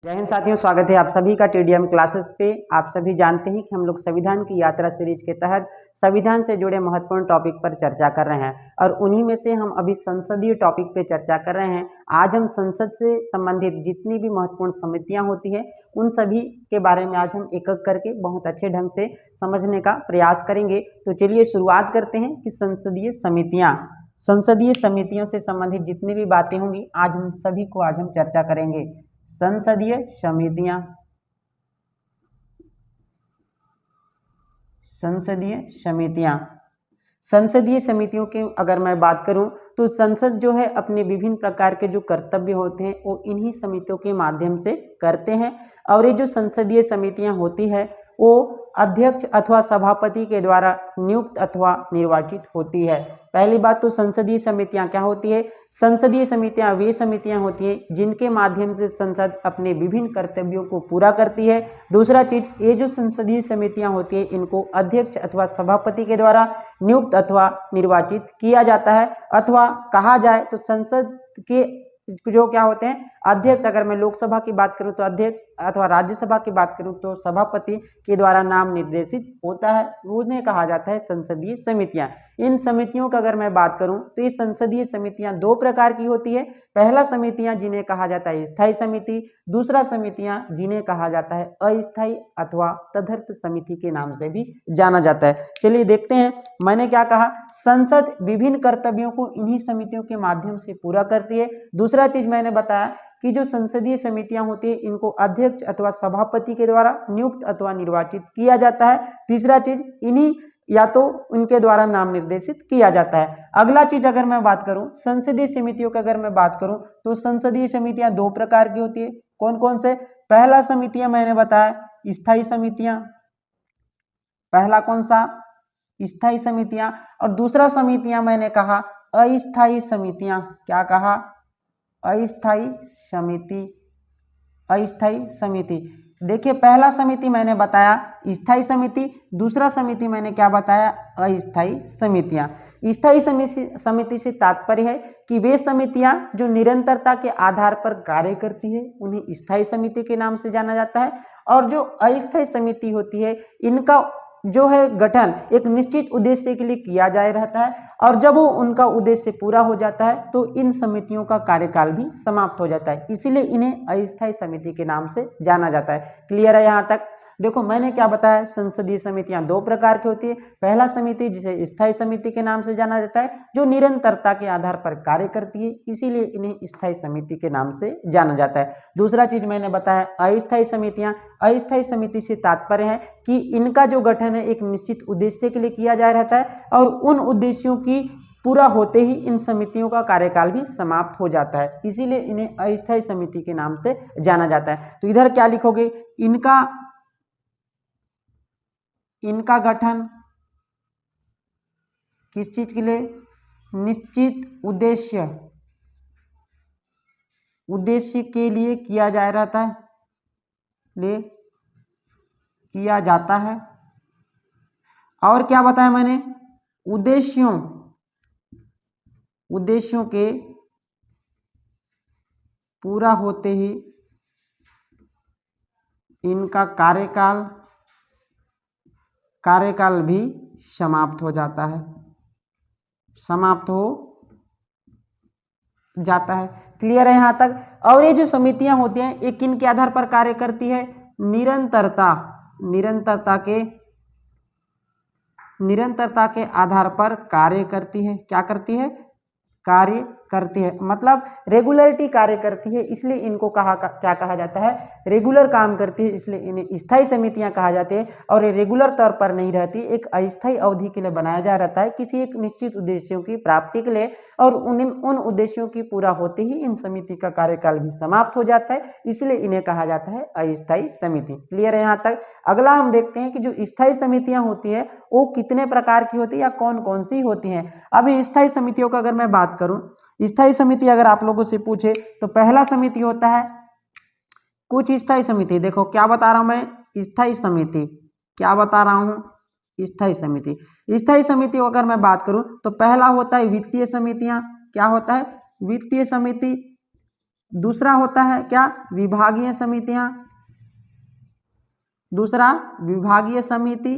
जय हिंद साथियों, स्वागत है आप सभी का टीडीएम क्लासेस पे। आप सभी जानते हैं कि हम लोग संविधान की यात्रा सीरीज के तहत संविधान से जुड़े महत्वपूर्ण टॉपिक पर चर्चा कर रहे हैं और उन्हीं में से हम अभी संसदीय टॉपिक पे चर्चा कर रहे हैं। आज हम संसद से संबंधित जितनी भी महत्वपूर्ण समितियां होती है उन सभी के बारे में आज हम एक एक करके बहुत अच्छे ढंग से समझने का प्रयास करेंगे। तो चलिए शुरुआत करते हैं कि संसदीय समितियों से संबंधित जितनी भी बातें होंगी आज हम सभी को आज हम चर्चा करेंगे। संसदीय समितियां, संसदीय समितियों की अगर मैं बात करूं तो संसद जो है अपने विभिन्न प्रकार के जो कर्तव्य होते हैं वो इन्हीं समितियों के माध्यम से करते हैं। और ये जो संसदीय समितियां होती है वो अध्यक्ष अथवा सभापति के द्वारा नियुक्त अथवा निर्वाचित होती है। पहली बात तो संसदीय समितियां क्या होती है? संसदीय समितियां वे समितियां होती हैं जिनके माध्यम से संसद अपने विभिन्न कर्तव्यों को पूरा करती है। दूसरा चीज, ये जो संसदीय समितियां होती है इनको अध्यक्ष अथवा सभापति के द्वारा नियुक्त अथवा निर्वाचित किया जाता है। अथवा कहा जाए तो संसद के जो क्या होते हैं अध्यक्ष, अगर मैं लोकसभा की बात करूं तो अध्यक्ष अथवा राज्यसभा की बात करूं तो सभापति के द्वारा नाम निर्देशित होता है, उन्हें कहा जाता है संसदीय समितियां। इन समितियों का अगर मैं बात करूं तो ये संसदीय समितियां दो प्रकार की होती है। पहला समितियां जिन्हें कहा जाता है स्थायी समिति, दूसरा समितियां जिन्हें कहा जाता है अस्थायी अथवा तदर्थ समिति के नाम से भी जाना जाता है। चलिए देखते हैं, मैंने क्या कहा, संसद विभिन्न कर्तव्यों को इन्हीं समितियों के माध्यम से पूरा करती है। दूसरा चीज मैंने बताया कि जो संसदीय समितियां होती है इनको अध्यक्ष अथवा सभापति के द्वारा नियुक्त अथवा निर्वाचित किया जाता है। तीसरा चीज, इन्हीं या तो उनके द्वारा नाम निर्देशित किया जाता है। अगला चीज अगर मैं बात करूं संसदीय समितियों की, अगर मैं बात करूं तो संसदीय समितियां दो प्रकार की होती है। कौन कौन से? पहला समितियां मैंने बताया स्थायी समितियां, पहला कौन सा? स्थायी समितियां। और दूसरा समितियां मैंने कहा अस्थायी समितियां। क्या कहा? अस्थायी समिति। देखिए, पहला समिति मैंने बताया स्थायी समिति, दूसरा समिति मैंने क्या बताया? अस्थायी समितियां। स्थायी समिति से तात्पर्य है कि वे समितियां जो निरंतरता के आधार पर कार्य करती है उन्हें स्थायी समिति के नाम से जाना जाता है। और जो अस्थायी समिति होती है इनका जो है गठन एक निश्चित उद्देश्य के लिए किया जाए रहता है और जब वो उनका उद्देश्य पूरा हो जाता है तो इन समितियों का कार्यकाल भी समाप्त हो जाता है, इसीलिए इन्हें अस्थायी समिति के नाम से जाना जाता है। क्लियर है यहाँ तक? देखो मैंने क्या बताया, संसदीय समितियां दो प्रकार की होती है। पहला समिति जिसे स्थायी समिति के नाम से जाना जाता है जो निरंतरता के आधार पर कार्य करती है, इसीलिए इन्हें स्थायी समिति के नाम से जाना जाता है। दूसरा चीज मैंने बताया अस्थायी समितियां। अस्थायी समिति से तात्पर्य है कि इनका जो गठन है एक निश्चित उद्देश्य के लिए किया जा रहता है और उन उद्देश्यों की पूरा होते ही इन समितियों का कार्यकाल भी समाप्त हो जाता है, इसीलिए इन्हें अस्थायी समिति के नाम से जाना जाता है। तो इधर क्या लिखोगे, इनका गठन किस चीज के लिए? निश्चित उद्देश्य के लिए किया जा रहता है, किया जाता है। और क्या बताया मैंने? उद्देश्यों के पूरा होते ही इनका कार्यकाल भी समाप्त हो जाता है। क्लियर है यहाँ तक? और ये जो समितियां होती हैं ये किन के आधार पर कार्य करती है? निरंतरता के आधार पर कार्य करती है। क्या करती है? कार्य करती है, मतलब रेगुलरिटी कार्य करती है, इसलिए इनको क्या कहा जाता है? रेगुलर काम करती है, इसलिए इन्हें स्थायी समितियां कहा जाती है। और ये रेगुलर तौर पर नहीं रहती, एक अस्थायी अवधि के लिए बनाया जा रहता है किसी एक निश्चित उद्देश्यों की प्राप्ति के लिए, और उन उद्देश्यों की पूरा होते ही इन समिति का कार्यकाल भी समाप्त हो जाता है, इसलिए इन्हें कहा जाता है अस्थायी समिति। क्लियर है यहाँ तक? अगला हम देखते हैं कि जो स्थायी समितियां होती है वो कितने प्रकार की होती है या कौन कौन सी होती हैं। अभी स्थायी समितियों का अगर मैं बात करूं, स्थायी समिति अगर आप लोगों से पूछे तो पहला समिति होता है कुछ स्थायी समिति। देखो क्या बता रहा हूं मैं, स्थायी समिति क्या बता रहा हूं? स्थायी समिति। स्थायी समिति अगर मैं बात करूं तो पहला होता है वित्तीय समितियां। क्या होता है? वित्तीय समिति। दूसरा होता है क्या, विभागीय समितियां, दूसरा विभागीय समिति।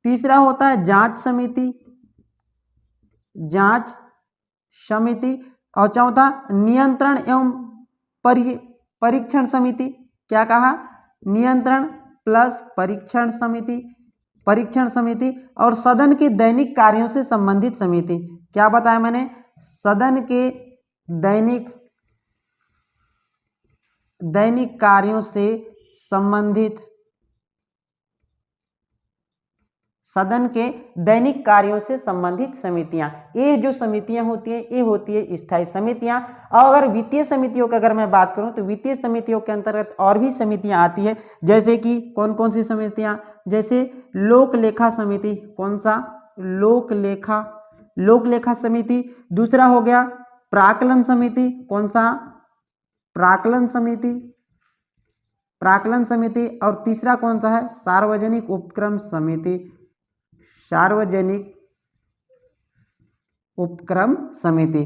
तीसरा होता है जांच समिति, जांच समिति। और चौथा नियंत्रण एवं परीक्षण समिति। क्या कहा, नियंत्रण प्लस परीक्षण समिति, परीक्षण समिति। और सदन के दैनिक कार्यों से संबंधित समिति। क्या बताया मैंने, सदन के दैनिक कार्यों से संबंधित, सदन के दैनिक कार्यों से संबंधित समितियां। ये जो समितियां होती हैं ये होती है स्थायी समितियां। और अगर वित्तीय समितियों की अगर मैं बात करूं तो वित्तीय समितियों के अंतर्गत और भी समितियां आती है, जैसे कि कौन कौन सी समितियां, जैसे लोक लेखा समिति। कौन सा, लोक लेखा समिति। दूसरा हो गया प्राक्कलन समिति। कौन सा, प्राक्कलन समिति, प्राक्कलन समिति। और तीसरा कौन सा है, सार्वजनिक उपक्रम समिति, सार्वजनिक उपक्रम समिति।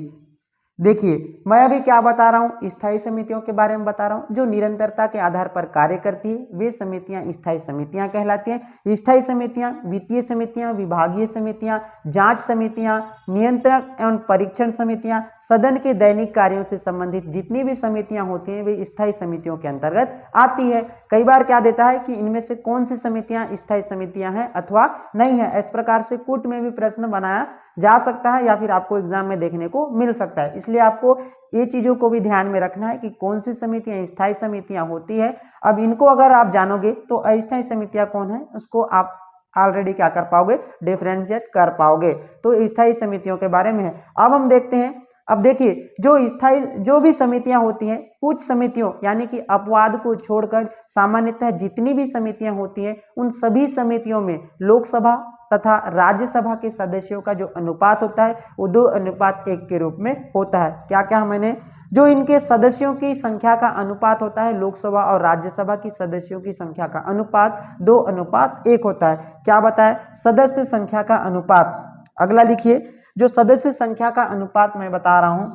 देखिए मैं अभी क्या बता रहा हूँ, स्थायी समितियों के बारे में बता रहा हूँ। जो निरंतरता के आधार पर कार्य करती है वे समितियां स्थायी समितियां कहलाती हैं। स्थायी समितियां वित्तीय समितियां, विभागीय समितियां, जांच समितियां, नियंत्रण एवं परीक्षण समितियां, सदन के दैनिक कार्यों से संबंधित जितनी भी समितियां होती हैं वे स्थायी समितियों के अंतर्गत आती है। कई बार क्या देता है कि इनमें से कौन सी समितियां स्थायी समितियां हैं अथवा नहीं है। इस प्रकार से कूट में भी प्रश्न बनाया जा सकता है या फिर आपको एग्जाम में देखने को मिल सकता है। इसलिए आपको ये चीजों को भी ध्यान में रखना है कि कौन सी समितियां स्थायी समितियां होती है। अब इनको अगर आप जानोगे तो अस्थायी समितियां कौन है उसको आप ऑलरेडी क्या कर पाओगे, डिफरेंशिएट कर पाओगे। तो स्थायी समितियों के बारे में है। अब हम देखते हैं, अब देखिए जो भी समितियां होती हैं, कुछ समितियों यानी कि अपवाद को छोड़कर सामान्यतः जितनी भी समितियां होती हैं उन सभी समितियों में लोकसभा तथा राज्यसभा के सदस्यों का जो अनुपात होता है वो 2:1 के रूप में होता है। क्या क्या मैंने, जो इनके सदस्यों की संख्या का अनुपात होता है लोकसभा और राज्यसभा की सदस्यों की संख्या का अनुपात 2:1 होता है। क्या बताया, सदस्य संख्या का अनुपात। अगला लिखिए, जो सदस्य संख्या का अनुपात मैं बता रहा हूं,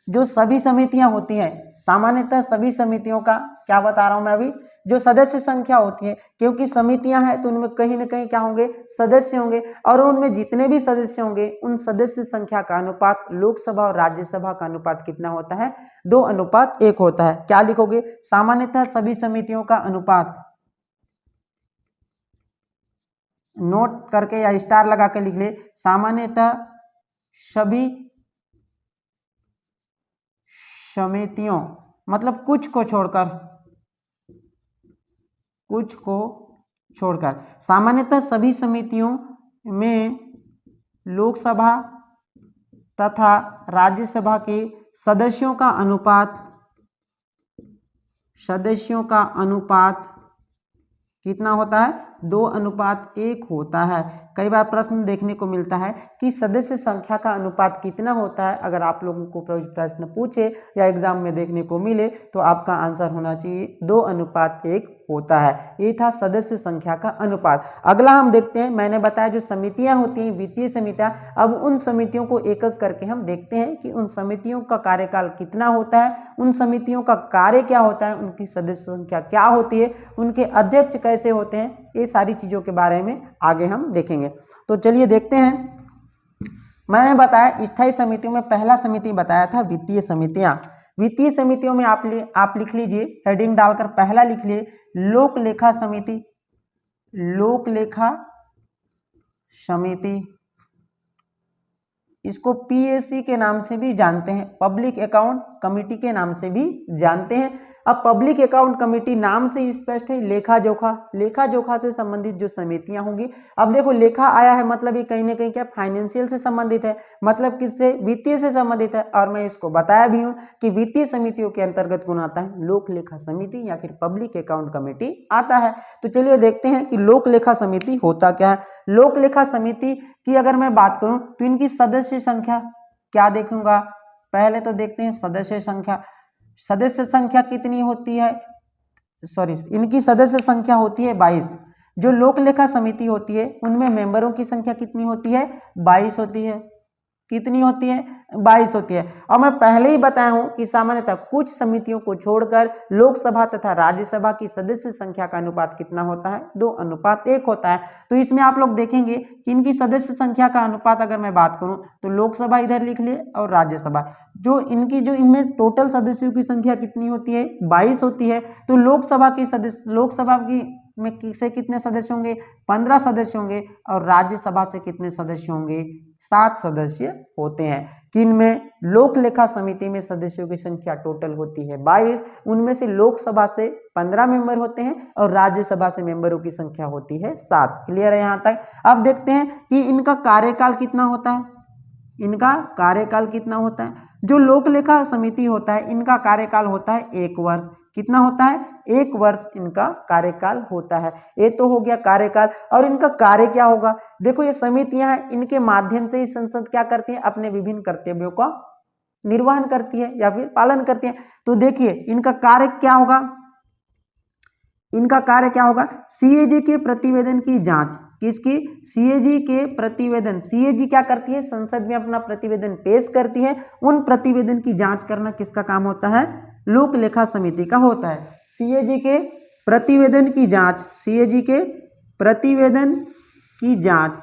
जो सभी समितियां होती हैं सामान्यतः सभी समितियों का क्या बता रहा हूं मैं अभी, जो सदस्य संख्या होती है, क्योंकि समितियां हैं तो उनमें कहीं ना कहीं क्या होंगे, सदस्य होंगे। और उनमें जितने भी सदस्य होंगे उन सदस्य संख्या का अनुपात लोकसभा और राज्यसभा का अनुपात कितना होता है, 2:1 होता है। क्या लिखोगे, सामान्यतः सभी समितियों का अनुपात, नोट करके या स्टार लगा के लिख ले, सामान्यतः सभी समितियों, मतलब कुछ को छोड़कर सामान्यतः सभी समितियों में लोकसभा तथा राज्यसभा के सदस्यों का अनुपात कितना होता है, 2:1 होता है। कई बार प्रश्न देखने को मिलता है कि सदस्य संख्या का अनुपात कितना होता है। अगर आप लोगों को प्रश्न पूछे या एग्जाम में देखने को मिले तो आपका आंसर होना चाहिए 2:1 होता है। ये था सदस्य संख्या का अनुपात। अगला हम देखते हैं, मैंने बताया जो समितियां होती हैं वित्तीय समितियां, अब उन समितियों को एक एक करके हम देखते हैं कि उन समितियों का कार्यकाल कितना होता है, उन समितियों का कार्य क्या होता है, उनकी सदस्य संख्या क्या होती है, उनके अध्यक्ष कैसे होते हैं, ये सारी चीजों के बारे में आगे हम देखेंगे। तो चलिए देखते हैं। मैंने बताया स्थायी समितियों में पहला समिति बताया था वित्तीय समितियां। वित्तीय समितियों में आप लिख लीजिए, हेडिंग डालकर पहला लिख लिए लोक लेखा समिति। लोक लेखा समिति, इसको पीएससी के नाम से भी जानते हैं, पब्लिक अकाउंट कमेटी के नाम से भी जानते हैं। अब पब्लिक अकाउंट कमेटी नाम से स्पष्ट है, लेखा जोखा से संबंधित जो समितियां होंगी। अब देखो लेखा आया है मतलब ये कहीं ना कहीं क्या फाइनेंशियल से संबंधित है, मतलब किससे, वित्तीय से संबंधित है। और मैं इसको बताया भी हूं कि वित्तीय समितियों के अंतर्गत कौन आता है, लोक लेखा समिति या फिर पब्लिक अकाउंट कमेटी आता है। तो चलिए देखते हैं कि लोक लेखा समिति होता क्या है। लोक लेखा समिति की अगर मैं बात करूं तो इनकी सदस्य संख्या क्या देखूंगा, पहले तो देखते हैं सदस्य संख्या कितनी होती है, इनकी सदस्य संख्या होती है 22। जो लोक लेखा समिति होती है उनमें मेंबरों की संख्या कितनी होती है, 22 होती है। कितनी होती है, 22 होती है। और मैं पहले ही बताया हूं कि सामान्यतः कुछ समितियों को छोड़कर लोकसभा तथा राज्यसभा की सदस्य संख्या का अनुपात कितना होता है, 2:1 होता है। तो इसमें आप लोग देखेंगे कि इनकी सदस्य संख्या का अनुपात अगर मैं बात करूं तो लोकसभा इधर लिख लिए और राज्यसभा, जो इनमें टोटल सदस्यों की संख्या कितनी होती है, 22 होती है। तो लोकसभा की में से कितने सदस्य होंगे, 15 सदस्य होंगे, और राज्यसभा से कितने सदस्य होंगे, 7 सदस्य होते हैं। किन में, लोक लेखा समिति में सदस्यों की संख्या टोटल होती है 22, उनमें से लोकसभा से 15 मेंबर होते हैं और राज्यसभा से मेंबरों की संख्या होती है 7। क्लियर है यहाँ तक। अब देखते हैं कि इनका कार्यकाल कितना होता है। इनका कार्यकाल कितना होता है, जो लोक लेखा समिति होता है इनका कार्यकाल होता है 1 वर्ष। कितना होता है, 1 वर्ष इनका कार्यकाल होता है। ये तो हो गया कार्यकाल। और इनका कार्य क्या होगा, देखो ये समितियां हैं, इनके माध्यम से ही संसद क्या करती है, अपने विभिन्न कर्तव्यों का निर्वहन करती है या फिर पालन करती है। तो देखिए इनका कार्य क्या होगा, इनका कार्य क्या होगा, सीएजी के प्रतिवेदन की जांच, किसकी, सीएजी के प्रतिवेदन। सीएजी क्या करती है, संसद में अपना प्रतिवेदन पेश करती है, उन प्रतिवेदन की जांच करना किसका काम होता है, लोक लेखा समिति का होता है। सीएजी के प्रतिवेदन की जांच, सीएजी के प्रतिवेदन की जांच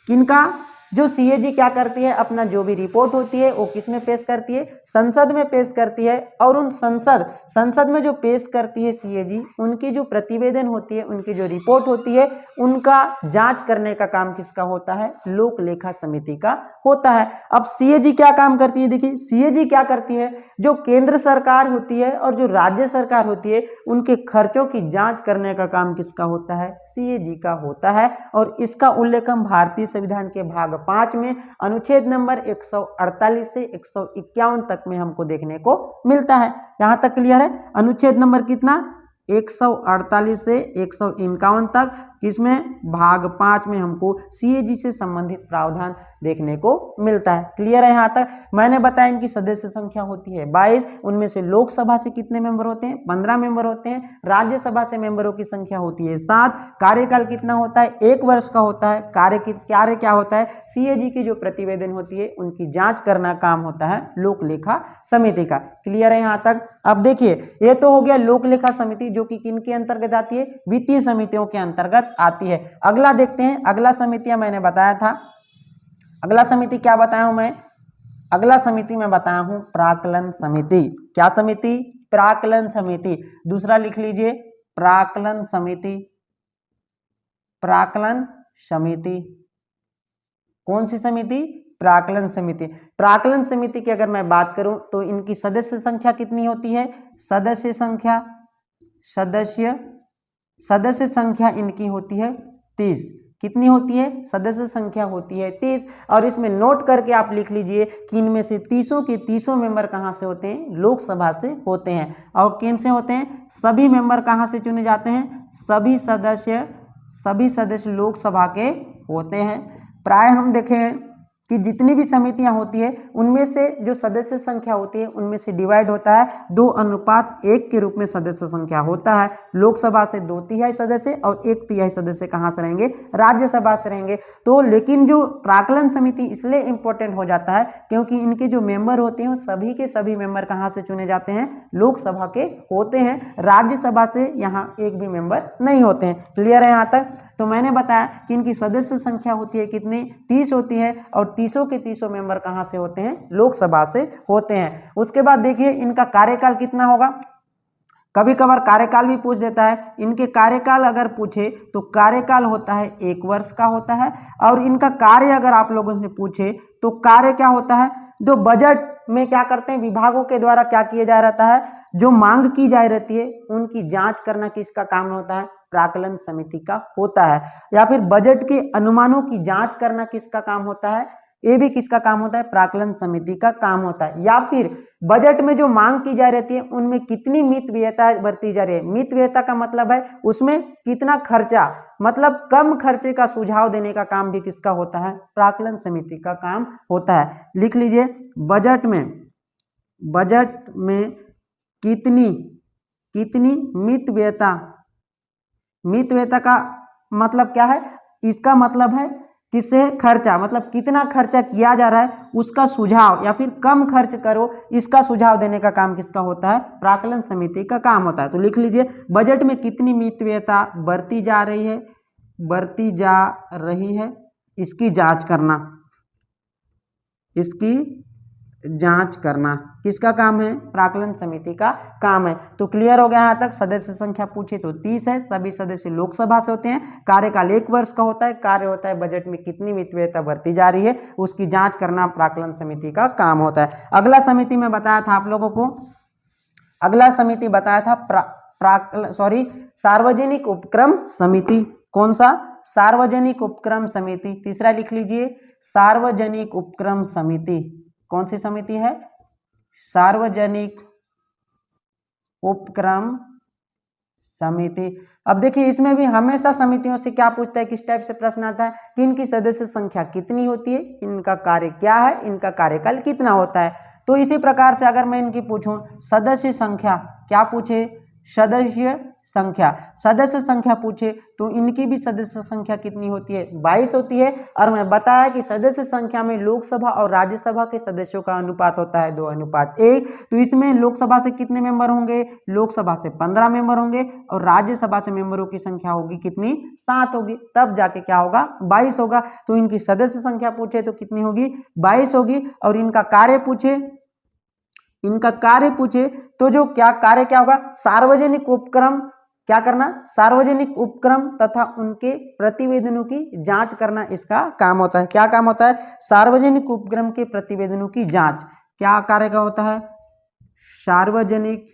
किनका, जो सीएजी क्या करती है, अपना जो भी रिपोर्ट होती है वो किस में पेश करती है, संसद में पेश करती है। और उन संसद में जो पेश करती है सीएजी, उनकी जो प्रतिवेदन होती है, उनकी जो रिपोर्ट होती है, उनका जांच करने का काम किसका होता है, लोक लेखा समिति का होता है। अब सीएजी क्या काम करती है, देखिए सीएजी क्या करती है, जो केंद्र सरकार होती है और जो राज्य सरकार होती है उनके खर्चों की जांच करने का काम किसका होता है, सीएजी का होता है। और इसका उल्लेख हम भारतीय संविधान के भाग 5 में अनुच्छेद नंबर 148 से 151 तक में हमको देखने को मिलता है। यहां तक क्लियर है। अनुच्छेद नंबर कितना, 148 से 151 तक, किसमें, भाग 5 में हमको सीएजी से संबंधित प्रावधान देखने को मिलता है। क्लियर है यहाँ तक। मैंने बताया इनकी सदस्य संख्या होती है 22, उनमें से लोकसभा से कितने मेंबर होते हैं, 15 मेंबर होते हैं, राज्यसभा से मेंबरों की संख्या होती है 7। कार्यकाल कितना होता है, 1 वर्ष का होता है। कार्य क्या होता है, सीएजी की जो प्रतिवेदन होती है उनकी जांच करना काम होता है लोक लेखा समिति का। क्लियर है यहाँ तक। अब देखिए ये तो हो गया लोक लेखा समिति, जो कि किनके अंतर्गत आती है, वित्तीय समितियों के अंतर्गत आती है। अगला देखते हैं, अगला समितियां मैंने बताया था, अगला समिति क्या बताया हूं मैं, अगला समिति मैं बताया हूं प्राक्कलन समिति। क्या समिति, प्राक्कलन समिति। दूसरा लिख लीजिए, प्राक्कलन समिति। प्राक्कलन समिति कौन सी समिति, प्राक्कलन समिति। प्राक्कलन समिति की अगर मैं बात करूं तो इनकी सदस्य संख्या कितनी होती है, सदस्य संख्या इनकी होती है 30। कितनी होती है, सदस्य संख्या होती है 30। और इसमें नोट करके आप लिख लीजिए कि इनमें से 30 के 30 मेंबर कहां से होते हैं, लोकसभा से होते हैं। और किन से होते हैं, सभी मेंबर कहां से चुने जाते हैं, सभी सदस्य लोकसभा के होते हैं। प्राय हम देखें कि जितनी भी समितियां होती है उनमें से जो सदस्य संख्या होती है उनमें से डिवाइड होता है 2:1 के रूप में सदस्य संख्या होता है। लोकसभा से 2/3 सदस्य और 1/3 सदस्य कहां से रहेंगे, राज्यसभा से रहेंगे। तो लेकिन जो प्राक्कलन समिति इसलिए इंपॉर्टेंट हो जाता है क्योंकि इनके जो मेंबर होते हैं सभी के सभी मेंबर कहां से चुने जाते हैं, लोकसभा के होते हैं। राज्यसभा से यहाँ एक भी मेंबर नहीं होते हैं। क्लियर है यहाँ तक। तो मैंने बताया कि इनकी सदस्य संख्या होती है कितनी, 30 होती है। और 30 के 30 मेंबर कहां से होते हैं, लोकसभा से होते हैं। उसके बाद देखिए इनका कार्यकाल कितना होगा, कभी कभार कार्यकाल भी पूछ देता है। इनके कार्यकाल अगर पूछे तो कार्यकाल होता है 1 वर्ष का होता है। और इनका कार्य अगर आप लोगों से पूछे तो कार्य क्या होता है, जो बजट में क्या करते हैं, विभागों के द्वारा क्या किया जा रहता है, जो मांग की जा रहती है उनकी जांच करना किसका काम होता है, प्राक्कलन समिति का होता है। या फिर बजट के अनुमानों की जांच करना किसका काम होता है, ये भी किसका काम होता है, प्राक्कलन समिति का काम होता है। या फिर बजट में जो मांग की जा रहती है उनमें कितनी मित व्ययता बरती जा रही है। मित व्ययता का मतलब है उसमें कितना खर्चा, मतलब कम खर्चे का सुझाव देने का काम भी किसका होता है, प्राक्कलन समिति का काम होता है। लिख लीजिए, बजट में कितनी मित व्ययता का मतलब क्या है, इसका मतलब है किससे है? खर्चा, मतलब कितना खर्चा किया जा रहा है उसका सुझाव, या फिर कम खर्च करो इसका सुझाव देने का काम किसका होता है? प्राक्कलन समिति का काम होता है। तो लिख लीजिए, बजट में कितनी मितव्ययता बढ़ती जा रही है, बढ़ती जा रही है, इसकी जांच करना, इसकी जांच करना किसका काम है? प्राक्कलन समिति का काम है। तो क्लियर हो गया यहाँ तक। सदस्य संख्या पूछे तो 30 है, सभी सदस्य लोकसभा से होते हैं, कार्यकाल 1 वर्ष का होता है, कार्य होता है बजट में कितनी मितव्ययता बढ़ती जा रही है उसकी जांच करना प्राक्कलन समिति का काम होता है। अगला समिति में बताया था आप लोगों को, अगला समिति बताया था सार्वजनिक उपक्रम समिति। कौन सा? सार्वजनिक उपक्रम समिति। तीसरा लिख लीजिए, सार्वजनिक उपक्रम समिति। कौन सी समिति है? सार्वजनिक उपक्रम समिति। अब देखिए, इसमें भी हमेशा समितियों से क्या पूछता है, किस टाइप से प्रश्न आता है कि इनकी सदस्य संख्या कितनी होती है, इनका कार्य क्या है, इनका कार्यकाल कितना होता है। तो इसी प्रकार से अगर मैं इनकी पूछूं सदस्य संख्या, क्या पूछे? सदस्य संख्या, सदस्य संख्या पूछे तो इनकी भी सदस्य संख्या कितनी होती है? 22 होती है। और मैं बताया कि सदस्य संख्या में लोकसभा और राज्यसभा के सदस्यों का अनुपात होता है 2:1। तो इसमें लोकसभा से कितने मेंबर होंगे? लोकसभा से 15 मेंबर होंगे और राज्यसभा से मेंबरों की संख्या होगी कितनी? 7 होगी, तब जाके क्या होगा? 22 होगा। तो इनकी सदस्य संख्या पूछे तो कितनी होगी? 22 होगी। और इनका कार्य पूछे, इनका कार्य पूछे तो जो क्या कार्य क्या होगा? सार्वजनिक उपक्रम, क्या करना? सार्वजनिक उपक्रम तथा उनके प्रतिवेदनों की जांच करना इसका काम होता है। क्या काम होता है? सार्वजनिक उपक्रम के प्रतिवेदनों की जांच। क्या कार्य का होता है? सार्वजनिक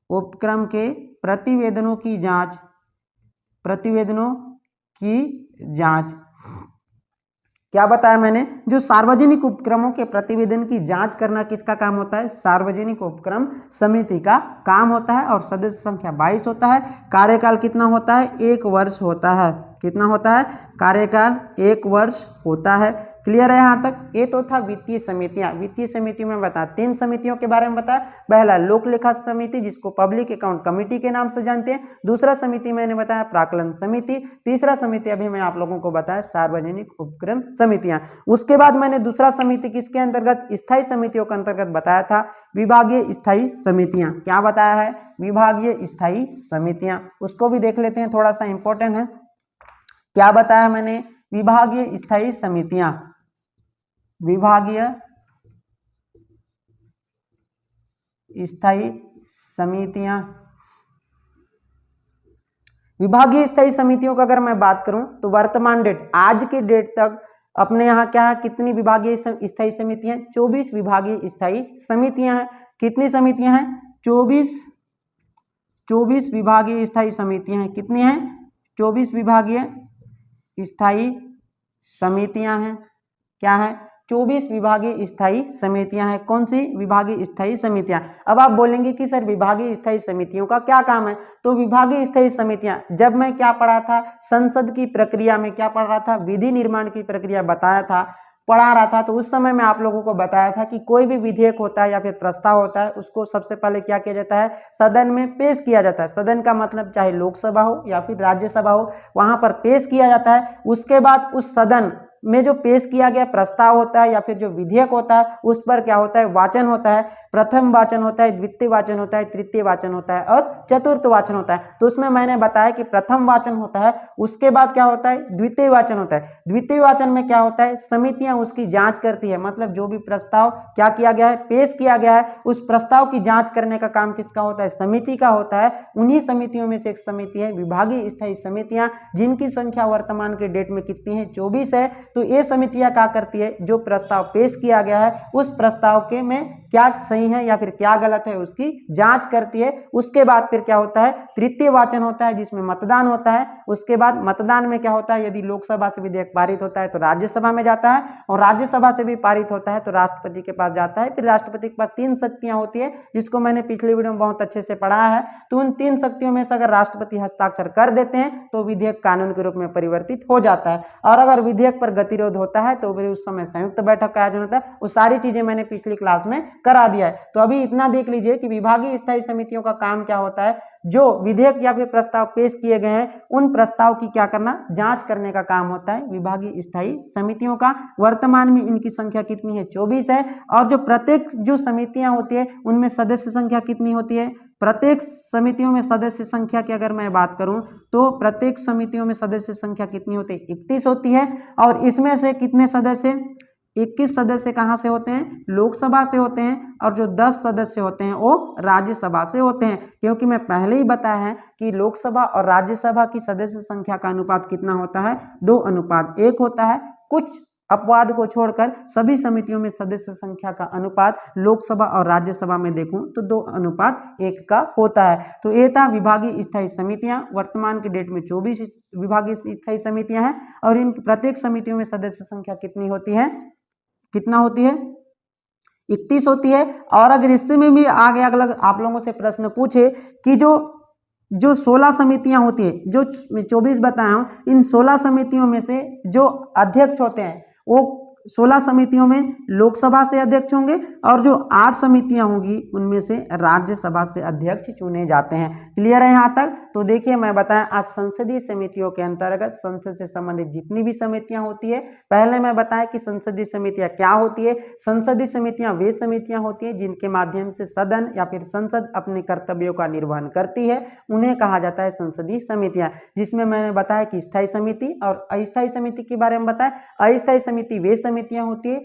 उपक्रम के प्रतिवेदनों की जांच, प्रतिवेदनों की जांच। क्या बताया मैंने? जो सार्वजनिक उपक्रमों के प्रतिवेदन की जांच करना किसका काम होता है? सार्वजनिक उपक्रम समिति का काम होता है। और सदस्य संख्या 22 होता है। कार्यकाल कितना होता है? 1 वर्ष होता है। कितना होता है? कार्यकाल 1 वर्ष होता है। क्लियर है यहाँ तक? ये तो था वित्तीय समितियां। वित्तीय समिति में बता 3 समितियों के बारे में बताया। पहला लोक लेखा समिति, जिसको पब्लिक अकाउंट कमेटी के नाम से जानते हैं। दूसरा समिति मैंने बताया प्राक्कलन समिति। तीसरा समिति अभी मैं आप लोगों को बताया सार्वजनिक उपक्रम समितियां। उसके बाद मैंने दूसरा समिति किसके अंतर्गत? स्थायी समितियों के अंतर्गत बताया था, विभागीय स्थायी समितियां। क्या बताया है? विभागीय स्थायी समितियां। उसको भी देख लेते हैं, थोड़ा सा इंपॉर्टेंट है। क्या बताया मैंने? विभागीय स्थायी समितियां, विभागीय स्थायी समितियां। विभागीय स्थायी समितियों का अगर मैं बात करूं तो वर्तमान डेट, आज के डेट तक अपने यहाँ क्या है? कितनी विभागीय स्थायी समितियां? 24 विभागीय स्थायी समितियां हैं। कितनी समितियां हैं? 24 विभागीय स्थायी समितियां हैं। कितनी हैं? 24 विभागीय स्थायी समितियां हैं। क्या है? 24 विभागीय स्थायी समितियां हैं। कौन सी? विभागीय स्थायी समितियां। अब आप बोलेंगे कि सर विभागीय स्थायी समितियों का क्या काम है? तो विभागीय स्थायी समितियां, जब मैं क्या पढ़ा था संसद की प्रक्रिया में, क्या पढ़ रहा था? विधि निर्माण की प्रक्रिया बताया था, पढ़ा रहा था। तो उस समय मैं आप लोगों को बताया था कि कोई भी विधेयक होता है या फिर प्रस्ताव होता है, उसको सबसे पहले क्या किया जाता है? सदन में पेश किया जाता है। सदन का मतलब चाहे लोकसभा हो या फिर राज्यसभा हो, वहां पर पेश किया जाता है। उसके बाद उस सदन में जो पेश किया गया प्रस्ताव होता है या फिर जो विधेयक होता है, उस पर क्या होता है? वाचन होता है। प्रथम वाचन होता है, द्वितीय वाचन होता है, तृतीय वाचन होता है और चतुर्थ वाचन होता है। तो उसमें मैंने बताया कि प्रथम वाचन होता है, उसके बाद क्या होता है? द्वितीय वाचन होता है। द्वितीय वाचन में क्या होता है? समितियां उसकी जांच करती है। मतलब जो भी प्रस्ताव क्या किया गया है, पेश किया गया है, उस प्रस्ताव की जांच करने का काम किसका होता है? समिति का होता है। उन्हीं समितियों में से एक समिति है विभागीय स्थायी समितियां, जिनकी संख्या वर्तमान के डेट में कितनी है? 24 है। तो ये समितियां क्या करती है? जो प्रस्ताव पेश किया गया है, उस प्रस्ताव के में क्या सही है या फिर क्या गलत है, उसकी जांच करती है। उसके बाद फिर क्या होता है? तृतीय वाचन होता है, जिसमें मतदान होता है। उसके बाद मतदान में क्या होता है? यदि लोकसभा से विधेयक पारित होता है तो राज्यसभा में जाता है, और राज्यसभा से भी पारित होता है तो राष्ट्रपति के पास जाता है। फिर राष्ट्रपति के पास 3 शक्तियां होती है, जिसको मैंने पिछले वीडियो में बहुत अच्छे से पढ़ा है। तो उन 3 शक्तियों में से अगर राष्ट्रपति हस्ताक्षर कर देते हैं तो विधेयक कानून के रूप में परिवर्तित हो जाता है। और अगर विधेयक पर गतिरोध होता है तो फिर उस समय संयुक्त बैठक का आयोजन होता है। वो सारी चीजें मैंने पिछली क्लास में करा दिया है। तो अभी इतना देख लीजिए कि विभागीय स्थायी समितियों का काम क्या होता है, जो विधेयक या फिर प्रस्ताव पेश किए गए हैं उन प्रस्ताव की क्या करना, जांच करने का काम होता है विभागीय स्थायी समितियों का। वर्तमान में इनकी संख्या कितनी है, 24 है। और जो प्रत्येक जो समितियां होती है उनमें सदस्य संख्या कितनी होती है, प्रत्येक समितियों में सदस्य संख्या की अगर मैं बात करूं तो प्रत्येक समितियों में सदस्य संख्या कितनी होती है, 31 होती है। और इसमें से कितने सदस्य, 21 सदस्य कहां से होते हैं, लोकसभा से होते हैं, और जो 10 सदस्य होते हैं वो राज्यसभा से होते हैं। क्योंकि मैं पहले ही बताया है कि लोकसभा और राज्यसभा की सदस्य संख्या का अनुपात कितना होता है, 2:1 होता है। कुछ अपवाद को छोड़कर सभी समितियों में सदस्य संख्या का अनुपात लोकसभा और राज्यसभा में देखूं तो 2:1 का होता है। तो ये था विभागीय स्थायी समितियां। वर्तमान के डेट में 24 विभागीय स्थायी समितियां हैं और इन प्रत्येक समितियों में सदस्य संख्या कितनी होती है, कितना होती है, 31 होती है। और अगर इससे में भी आगे अगला आप लोगों से प्रश्न पूछे कि जो 16 समितियां होती है, जो 24 बताया हूं, इन 16 समितियों में से जो अध्यक्ष होते हैं वो 16 समितियों में लोकसभा से अध्यक्ष होंगे और जो 8 समितियां होंगी उनमें से राज्यसभा से अध्यक्ष चुने जाते हैं। क्लियर है यहाँ तक? तो देखिए मैं बताया आज संसदीय समितियों के अंतर्गत संसद से संबंधित जितनी भी समितियां होती है, पहले मैं बताया कि संसदीय समितियां क्या होती है। संसदीय समितियां वे समितियां होती है जिनके माध्यम से सदन या फिर संसद अपने कर्तव्यों का निर्वहन करती है, उन्हें कहा जाता है संसदीय समितियां। जिसमें मैंने बताया कि स्थायी समिति और अस्थायी समिति के बारे में बताया। अस्थायी समिति वे समितियां होती है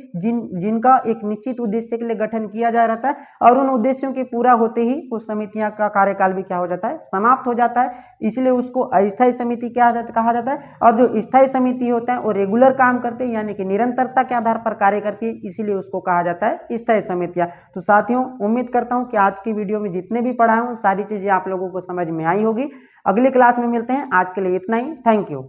जिनका एक निश्चित उद्देश्य के लिए गठन किया जा रहता है और उन उद्देश्यों के पूरा होते ही उस समितियां का कार्यकाल भी क्या हो जाता है, समाप्त हो जाता है, इसलिए उसको अस्थायी समिति क्या कहा जाता है। और जो स्थायी समिति होता है वो रेगुलर काम करते हैं यानी कि निरंतरता के आधार पर कार्य करती है, इसीलिए उसको कहा जाता है स्थायी समितियां। तो साथियों उम्मीद करता हूं कि आज की वीडियो में जितने भी पढ़ाया हूं सारी चीजें आप लोगों को समझ में आई होगी। अगली क्लास में मिलते हैं, आज के लिए इतना ही। Thank you.